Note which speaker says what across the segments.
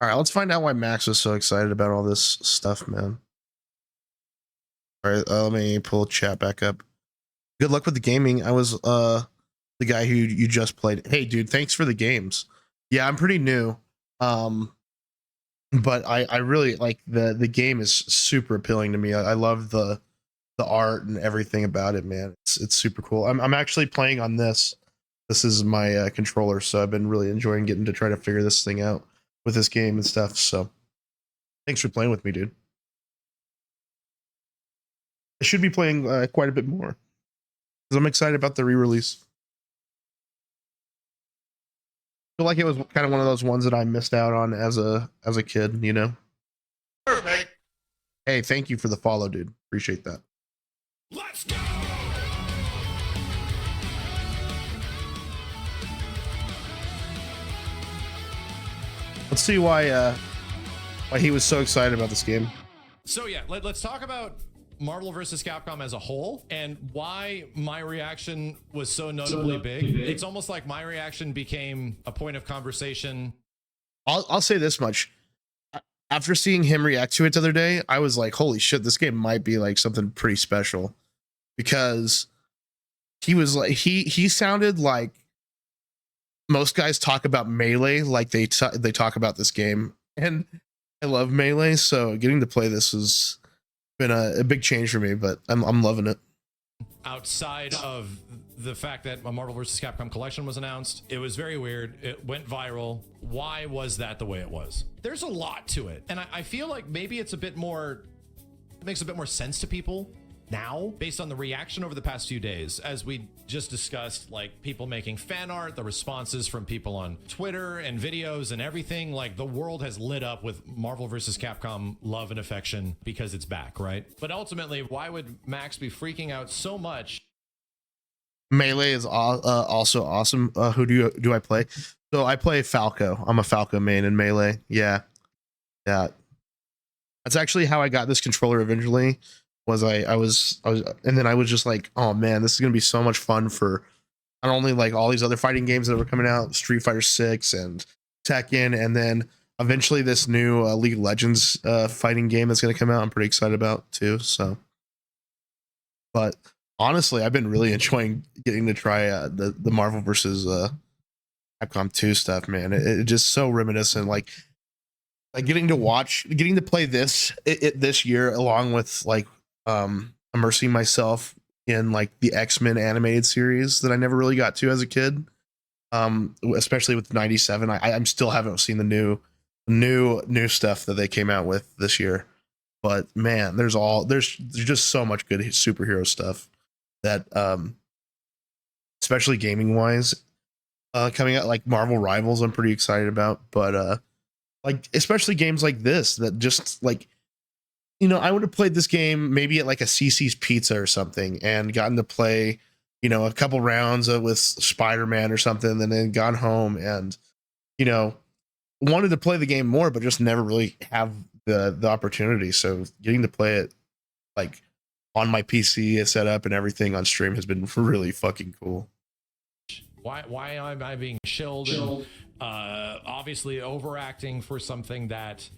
Speaker 1: All right, let's find out why Max was so excited about all this stuff, man. All right, let me pull chat back up. Good luck with the gaming. I was the guy who you just played. Hey, dude, thanks for the games. Yeah, I'm pretty new. But I really like the game is super appealing to me. I love the art and everything about it, man. It's super cool. I'm actually playing on this. This is my controller, so I've been really enjoying getting to try to figure this thing out with this game and stuff. So thanks for playing with me, dude. I should be playing quite a bit more because I'm excited about the re-release. I feel like it was kind of one of those ones that I missed out on as a kid, you know. Perfect. Hey, thank you for the follow, dude. Appreciate that. Let's go. Let's see why he was so excited about this game.
Speaker 2: So yeah, let's talk about Marvel vs. Capcom as a whole and why my reaction was so notably big. It's almost like my reaction became a point of conversation.
Speaker 1: I'll say this much. After seeing him react to it the other day, I was like, holy shit, this game might be like something pretty special, because he was like, he sounded like most guys talk about Melee like they talk about this game, and I love Melee, so getting to play this has been a big change for me, but I'm loving it.
Speaker 2: Outside of the fact that a Marvel vs. Capcom collection was announced, it was very weird. It went viral. Why was that the way it was? There's a lot to it, and I feel like maybe it's a bit more, it makes a bit more sense to people now based on the reaction over the past few days. As we just discussed, like people making fan art, the responses from people on Twitter and videos and everything, like the world has lit up with Marvel vs. Capcom love and affection because it's back, right? But ultimately, why would Max be freaking out so much?
Speaker 1: Melee is also awesome. Who do I play? So I play Falco. I'm a Falco main in Melee. Yeah. That's actually how I got this controller eventually. I was and then I was just like, oh man, this is gonna be so much fun for not only like all these other fighting games that were coming out, Street Fighter 6 and Tekken, and then eventually this new League of Legends fighting game that's gonna come out. I'm pretty excited about too. So, but honestly, I've been really enjoying getting to try the Marvel versus Capcom 2 stuff, man. It just so reminiscent, like getting to play this this year along with like immersing myself in like the X-Men animated series that I never really got to as a kid, especially with 97. I'm still haven't seen the new stuff that they came out with this year, but man, there's just so much good superhero stuff that especially gaming wise coming out, like Marvel Rivals I'm pretty excited about, but like especially games like this that just like, you know, I would have played this game maybe at like a CC's Pizza or something and gotten to play, you know, a couple rounds with Spider-Man or something, and then gone home and, you know, wanted to play the game more, but just never really have the opportunity. So getting to play it like on my PC set up and everything on stream has been really fucking cool.
Speaker 2: Why am I being shilled? And, obviously overacting for something that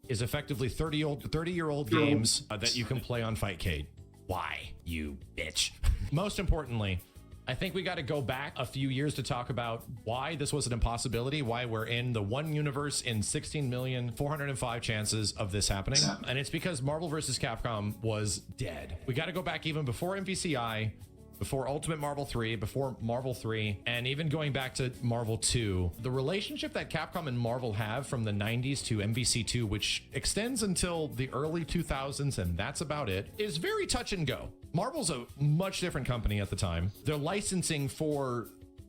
Speaker 2: is effectively 30-year-old games that you can play on Fightcade. Why, you bitch? Most importantly, I think we got to go back a few years to talk about why this was an impossibility, why we're in the one universe in 16,405 chances of this happening. And it's because Marvel vs. Capcom was dead. We got to go back even before MVCI, before Ultimate Marvel 3, before Marvel 3, and even going back to Marvel 2. The relationship that Capcom and Marvel have from the 90s to MVC2, which extends until the early 2000s, and that's about it, is very touch and go. Marvel's a much different company at the time. Their licensing for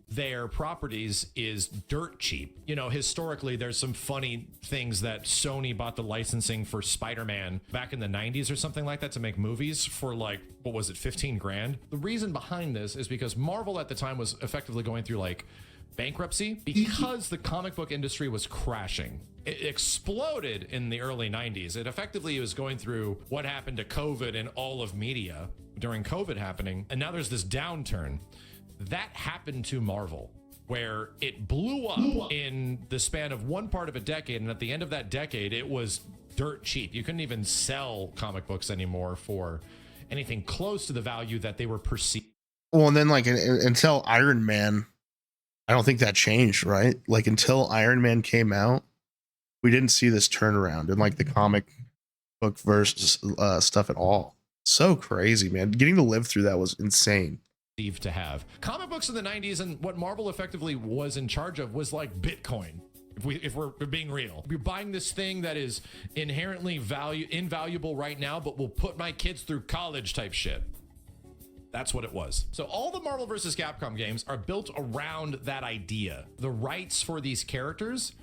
Speaker 2: their properties is dirt cheap. You know, historically, there's some funny things that Sony bought the licensing for Spider-Man back in the 90s or something like that to make movies for like, what was it, 15 grand? The reason behind this is because Marvel at the time was effectively going through like bankruptcy because the comic book industry was crashing. It exploded in the early 90s. It effectively was going through what happened to COVID and all of media during COVID happening. And now there's this downturn. That happened to Marvel. where it blew up in the span of one part of a decade, and at the end of that decade, it was dirt cheap. You couldn't even sell comic books anymore for anything close to the value that they were perceived.
Speaker 1: Well, and then like until Iron Man, I don't think that changed, right? Like until Iron Man came out, we didn't see this turnaround in like the comic book versus stuff at all. So crazy, man. Getting to live through that was insane.
Speaker 2: To have comic books in the 90s, and what Marvel effectively was in charge of was like Bitcoin. If we're being real, you're buying this thing that is inherently invaluable right now, but will put my kids through college type shit. That's what it was. So all the Marvel vs. Capcom games are built around that idea. The rights for these characters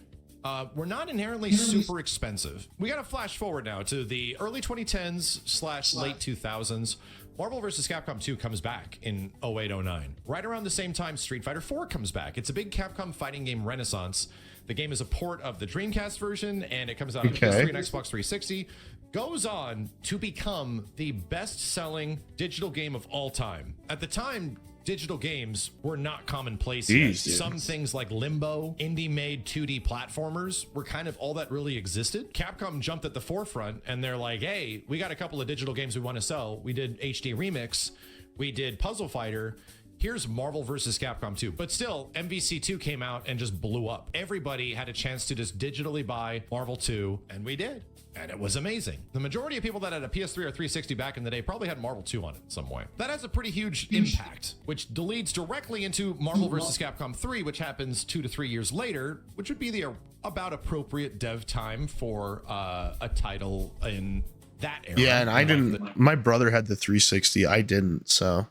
Speaker 2: were not inherently super expensive. We got to flash forward now to the early 2010s / late 2000s. Marvel vs. Capcom 2 comes back in 08-09. Right around the same time, Street Fighter 4 comes back. It's a big Capcom fighting game renaissance. The game is a port of the Dreamcast version, and it comes out on PS3 and Xbox 360. Goes on to become the best-selling digital game of all time. At the time, digital games were not commonplace yet. Some things like Limbo, indie-made 2D platformers were kind of all that really existed. Capcom jumped at the forefront, and they're like, hey, we got a couple of digital games we want to sell. We did HD Remix. We did Puzzle Fighter. Here's Marvel vs. Capcom 2. But still, MVC 2 came out and just blew up. Everybody had a chance to just digitally buy Marvel 2, and we did. And it was amazing. The majority of people that had a PS3 or 360 back in the day probably had Marvel 2 on it in some way. That has a pretty huge impact, which leads directly into Marvel vs. Capcom 3, which happens 2 to 3 years later, which would be the about appropriate dev time for a title in that era.
Speaker 1: Yeah, and I didn't. My brother had the 360. I didn't, so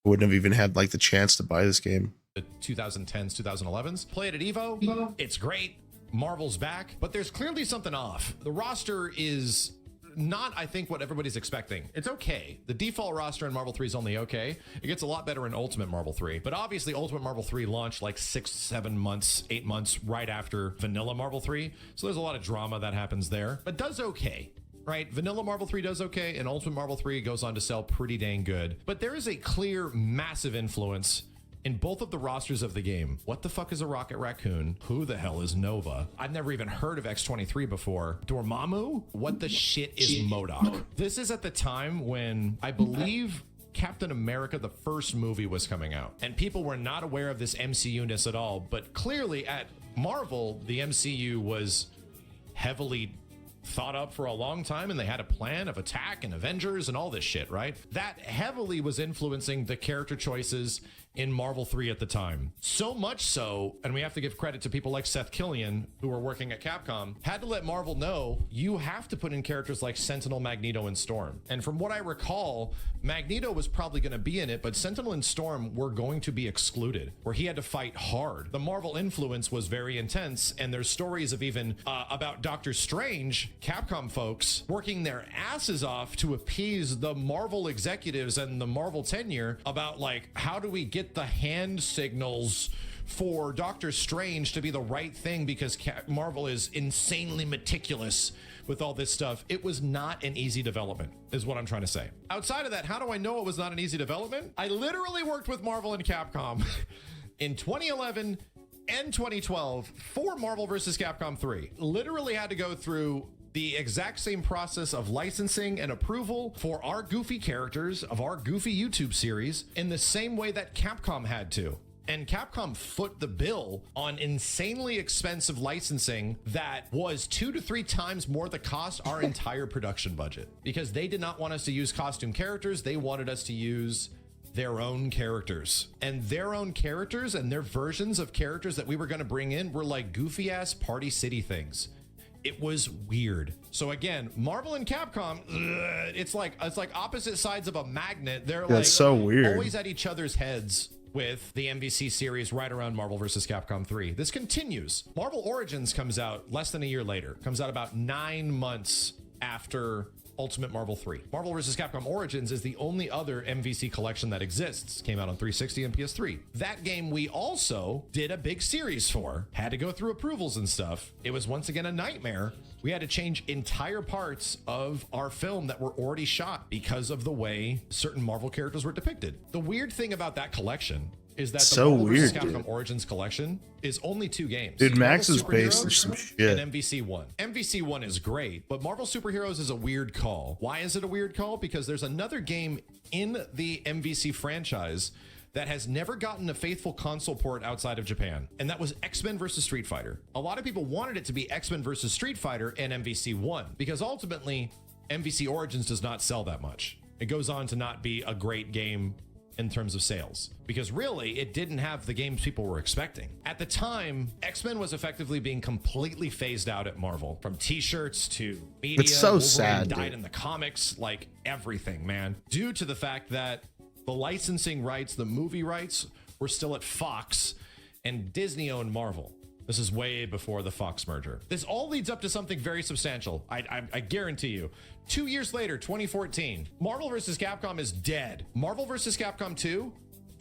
Speaker 1: I wouldn't have even had like the chance to buy this game.
Speaker 2: The 2010s, 2011s. Play it at Evo. It's great. Marvel's back, but there's clearly something off. The roster is not, I think, what everybody's expecting. It's okay. The default roster in Marvel 3 is only okay. It gets a lot better in Ultimate Marvel 3, but obviously Ultimate Marvel 3 launched like 6, 7 months, 8 months right after Vanilla Marvel 3. So there's a lot of drama that happens there, but does okay. Right? Vanilla Marvel 3 does okay, and Ultimate Marvel 3 goes on to sell pretty dang good. But there is a clear, massive influence in both of the rosters of the game. What the fuck is a Rocket Raccoon? Who the hell is Nova? I've never even heard of X-23 before. Dormammu? What the shit is MODOK? This is at the time when I believe Captain America, the first movie, was coming out, and people were not aware of this MCU-ness at all. But clearly at Marvel, the MCU was heavily thought up for a long time, and they had a plan of attack and Avengers and all this shit, right? That heavily was influencing the character choices in Marvel 3 at the time. So much so, and we have to give credit to people like Seth Killian, who were working at Capcom, had to let Marvel know, you have to put in characters like Sentinel, Magneto, and Storm. And from what I recall, Magneto was probably going to be in it, but Sentinel and Storm were going to be excluded, where he had to fight hard. The Marvel influence was very intense, and there's stories of even about Doctor Strange, Capcom folks, working their asses off to appease the Marvel executives and the Marvel tenure about, like, how do we get the hand signals for Doctor Strange to be the right thing, because Marvel is insanely meticulous with all this stuff. It was not an easy development, is what I'm trying to say. Outside of that, how do I know it was not an easy development? I literally worked with Marvel and Capcom in 2011 and 2012 for Marvel vs. Capcom 3. Literally had to go through the exact same process of licensing and approval for our goofy characters of our goofy YouTube series in the same way that Capcom had to. And Capcom foot the bill on insanely expensive licensing that was 2 to 3 times more the cost our entire production budget, because they did not want us to use costume characters. They wanted us to use their own characters, and their own characters and their versions of characters that we were going to bring in were like goofy ass Party City things. It was weird. So again, Marvel and Capcom, it's like opposite sides of a magnet. They're like
Speaker 1: so weird,
Speaker 2: always at each other's heads with the MVC series right around Marvel vs. Capcom 3. This continues. Marvel Origins comes out less than a year later. Comes out about 9 months after Ultimate Marvel 3. Marvel vs. Capcom Origins is the only other MVC collection that exists. Came out on 360 and PS3. That game we also did a big series for. Had to go through approvals and stuff. It was once again a nightmare. We had to change entire parts of our film that were already shot because of the way certain Marvel characters were depicted. The weird thing about that collection is that the
Speaker 1: So
Speaker 2: Marvel vs.
Speaker 1: weird,
Speaker 2: Capcom
Speaker 1: dude.
Speaker 2: Origins collection is only 2 games.
Speaker 1: Dude, Max
Speaker 2: Marvel
Speaker 1: is based
Speaker 2: Superheroes
Speaker 1: some shit.
Speaker 2: and MVC1. MVC1 is great, but Marvel Superheroes is a weird call. Why is it a weird call? Because there's another game in the MVC franchise that has never gotten a faithful console port outside of Japan, and that was X-Men versus Street Fighter. A lot of people wanted it to be X-Men versus Street Fighter and MVC1 because ultimately MVC Origins does not sell that much. It goes on to not be a great game in terms of sales because really it didn't have the games people were expecting. At the time, X-Men was effectively being completely phased out at Marvel, from t-shirts to media.
Speaker 1: It's so
Speaker 2: Wolverine
Speaker 1: sad,
Speaker 2: died
Speaker 1: dude.
Speaker 2: in the comics, like everything, man, due to the fact that the licensing rights, the movie rights, were still at Fox, and Disney owned Marvel. This is way before the Fox merger. This all leads up to something very substantial. I guarantee you. 2 years later, 2014, Marvel vs. Capcom is dead. Marvel vs. Capcom 2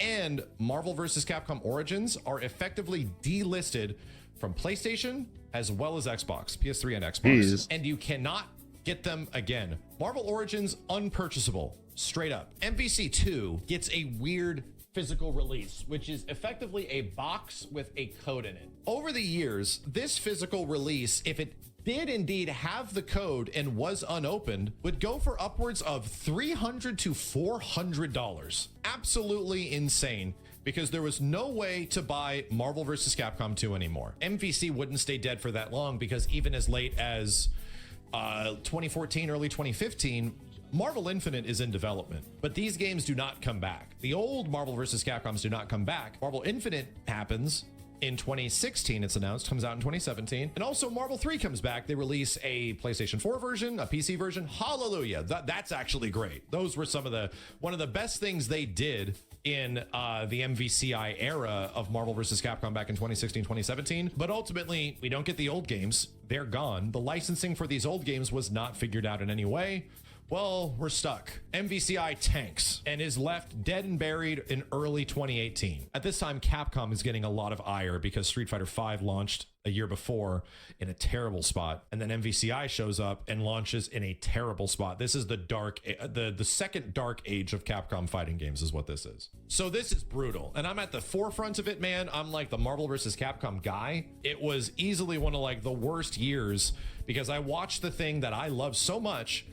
Speaker 2: and Marvel vs. Capcom Origins are effectively delisted from PlayStation as well as Xbox, PS3 and Xbox.
Speaker 1: Jeez.
Speaker 2: And you cannot get them again. Marvel Origins, unpurchasable, straight up. MVC 2 gets a weird physical release, which is effectively a box with a code in it. Over the years, this physical release, if it did indeed have the code and was unopened, would go for upwards of $300 to $400. Absolutely insane, because there was no way to buy Marvel vs. Capcom 2 anymore. MVC wouldn't stay dead for that long because even as late as 2014, early 2015, Marvel Infinite is in development, but these games do not come back. The old Marvel vs. Capcoms do not come back. Marvel Infinite happens in 2016, it's announced, comes out in 2017. And also Marvel 3 comes back. They release a PlayStation 4 version, a PC version. Hallelujah. That's actually great. Those were one of the best things they did in the MVCI era of Marvel vs. Capcom back in 2016, 2017. But ultimately, we don't get the old games. They're gone. The licensing for these old games was not figured out in any way. Well, we're stuck. MVCI tanks and is left dead and buried in early 2018. At this time, Capcom is getting a lot of ire because Street Fighter V launched a year before in a terrible spot, and then MVCI shows up and launches in a terrible spot. This is the second dark age of Capcom fighting games is what this is. So this is brutal, and I'm at the forefront of it, man. I'm like the Marvel vs. Capcom guy. It was easily one of like the worst years because I watched the thing that I love so much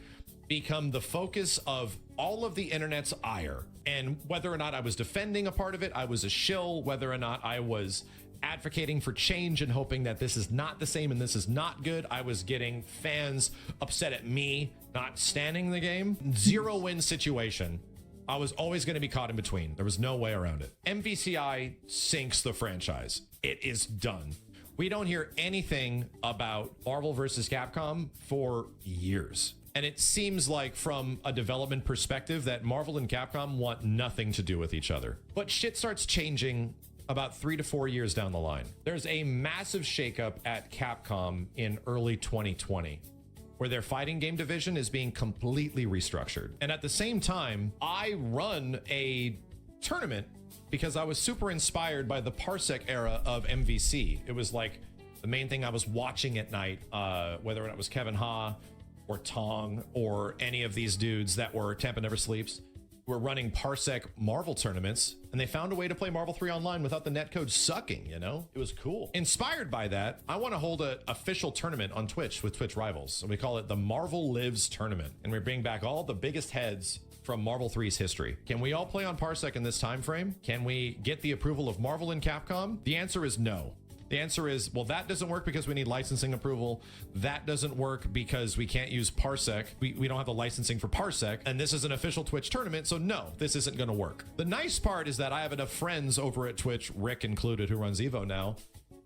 Speaker 2: become the focus of all of the internet's ire. And whether or not I was defending a part of it, I was a shill. Whether or not I was advocating for change and hoping that this is not the same and this is not good, I was getting fans upset at me not standing the game. 0-win situation. I was always going to be caught in between. There was no way around it. MVCI sinks the franchise. It is done. We don't hear anything about Marvel vs. Capcom for years. And it seems like from a development perspective that Marvel and Capcom want nothing to do with each other. But shit starts changing about 3 to 4 years down the line. There's a massive shakeup at Capcom in early 2020, where their fighting game division is being completely restructured. And at the same time, I run a tournament because I was super inspired by the Parsec era of MVC. It was like the main thing I was watching at night, whether or not it was Kevin Ha, or Tong, or any of these dudes that were Tampa Never Sleeps, were running Parsec Marvel tournaments, and they found a way to play Marvel 3 online without the netcode sucking, you know? It was cool. Inspired by that, I want to hold an official tournament on Twitch with Twitch rivals, and we call it the Marvel Lives Tournament, and we bring back all the biggest heads from Marvel 3's history. Can we all play on Parsec in this time frame? Can we get the approval of Marvel and Capcom? The answer is no. The answer is, well, that doesn't work because we need licensing approval. That doesn't work because we can't use Parsec. We don't have the licensing for Parsec. And this is an official Twitch tournament, so no, this isn't going to work. The nice part is that I have enough friends over at Twitch, Rick included, who runs Evo now,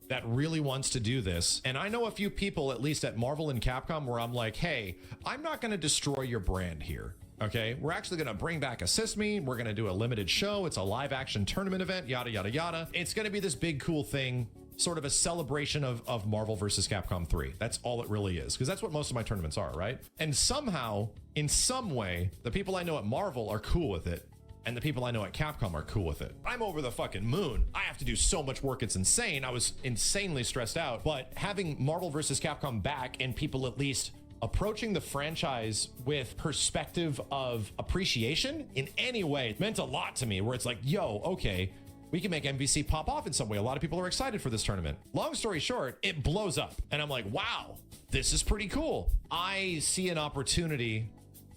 Speaker 2: that really wants to do this. And I know a few people, at least at Marvel and Capcom, where I'm like, hey, I'm not going to destroy your brand here. Okay, we're actually going to bring back Assist Me. We're going to do a limited show. It's a live action tournament event, yada, yada, yada. It's going to be this big, cool thing. Sort of a celebration of Marvel vs. Capcom 3. That's all it really is, because that's what most of my tournaments are, right? And somehow, in some way, the people I know at Marvel are cool with it, and the people I know at Capcom are cool with it. I'm over the fucking moon. I have to do so much work, it's insane. I was insanely stressed out, but having Marvel vs. Capcom back and people at least approaching the franchise with perspective of appreciation in any way meant a lot to me, where it's like, yo, okay, We can make MVC pop off in some way. A lot of people are excited for this tournament. Long story short, it blows up. And I'm like, wow, this is pretty cool. I see an opportunity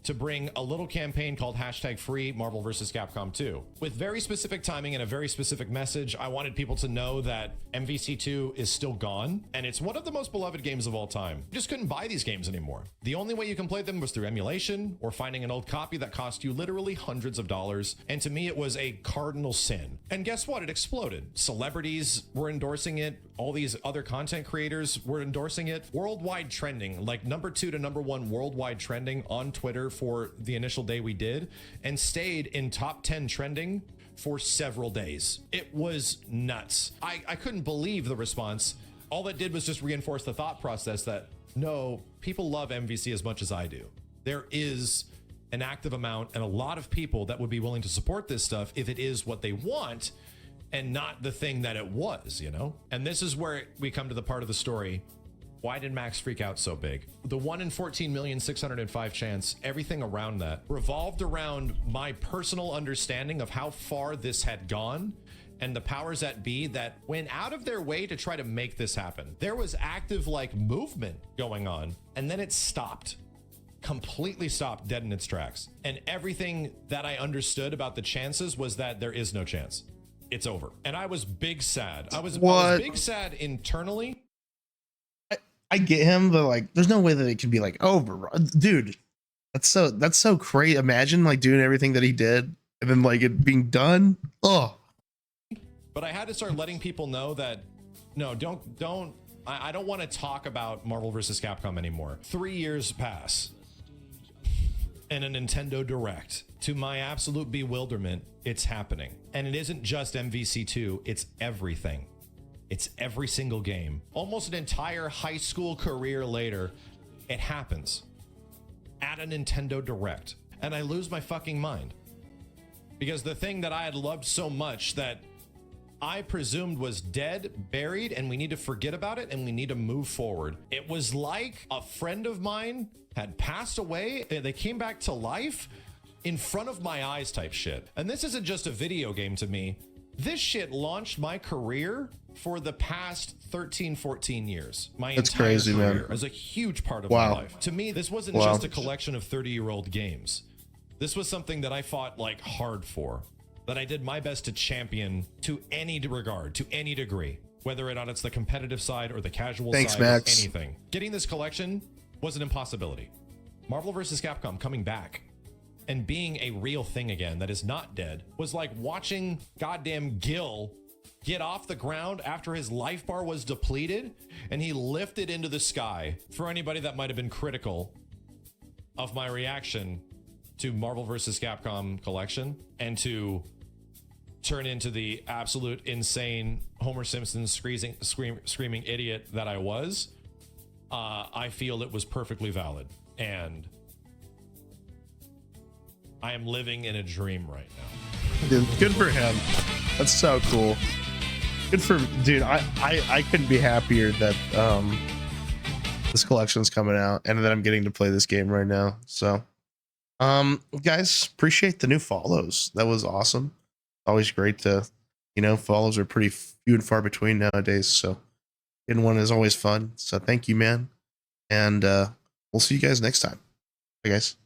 Speaker 2: to bring a little campaign called #free Marvel vs. Capcom 2 with very specific timing and a very specific message. I wanted people to know that MVC2 is still gone, and it's one of the most beloved games of all time. You just couldn't buy these games anymore. The only way you can play them was through emulation or finding an old copy that cost you literally hundreds of dollars. And to me, it was a cardinal sin. And guess what? It exploded. Celebrities were endorsing it. All these other content creators were endorsing it. Worldwide trending, like #2 to #1 worldwide trending on Twitter for the initial day we did, and stayed in top 10 trending for several days. It was nuts. I couldn't believe the response. All that did was just reinforce the thought process that no, people love MVC as much as I do. There is an active amount and a lot of people that would be willing to support this stuff if it is what they want and not the thing that it was, you know? And this is where we come to the part of the story. Why did Max freak out so big? The 1 in 14,605 chance, everything around that revolved around my personal understanding of how far this had gone and the powers that be that went out of their way to try to make this happen. There was active like movement going on, and then it stopped. Completely stopped dead in its tracks. And everything that I understood about the chances was that there is no chance. It's over. And I was big sad. I was big sad internally.
Speaker 1: I get him, but like, there's no way that it can be like over, dude. That's so crazy. Imagine like doing everything that he did and then like it being done. Oh,
Speaker 2: but I had to start letting people know that no, I don't want to talk about Marvel vs. Capcom anymore. 3 years pass and a Nintendo Direct. To my absolute bewilderment, it's happening. And it isn't just MVC2, it's everything. It's every single game. Almost an entire high school career later, it happens at a Nintendo Direct. And I lose my fucking mind. Because the thing that I had loved so much that I presumed was dead, buried, and we need to forget about it and we need to move forward. It was like a friend of mine had passed away. They came back to life in front of my eyes type shit. And this isn't just a video game to me. This shit launched my career for the past 13, 14 years. My entire
Speaker 1: crazy,
Speaker 2: career
Speaker 1: man.
Speaker 2: was a huge part of my life. To me, this wasn't just a collection of 30-year-old games. This was something that I fought like hard for, that I did my best to champion to any regard, to any degree, whether it's the competitive side or the casual side,
Speaker 1: Max.
Speaker 2: or anything. Getting this collection was an impossibility. Marvel vs. Capcom coming back and being a real thing again that is not dead was like watching goddamn Gil get off the ground after his life bar was depleted and he lifted into the sky. For anybody that might have been critical of my reaction to Marvel vs. Capcom collection and to turn into the absolute insane Homer Simpson screaming idiot that I was, I feel it was perfectly valid. And I am living in a dream right now.
Speaker 1: dude, good for him. That's so cool. Good for dude. I couldn't be happier that this collection's coming out and that I'm getting to play this game right now. So guys, appreciate the new follows. That was awesome. Always great to, follows are pretty few and far between nowadays. So getting one is always fun. So thank you, man. And we'll see you guys next time. Bye, guys.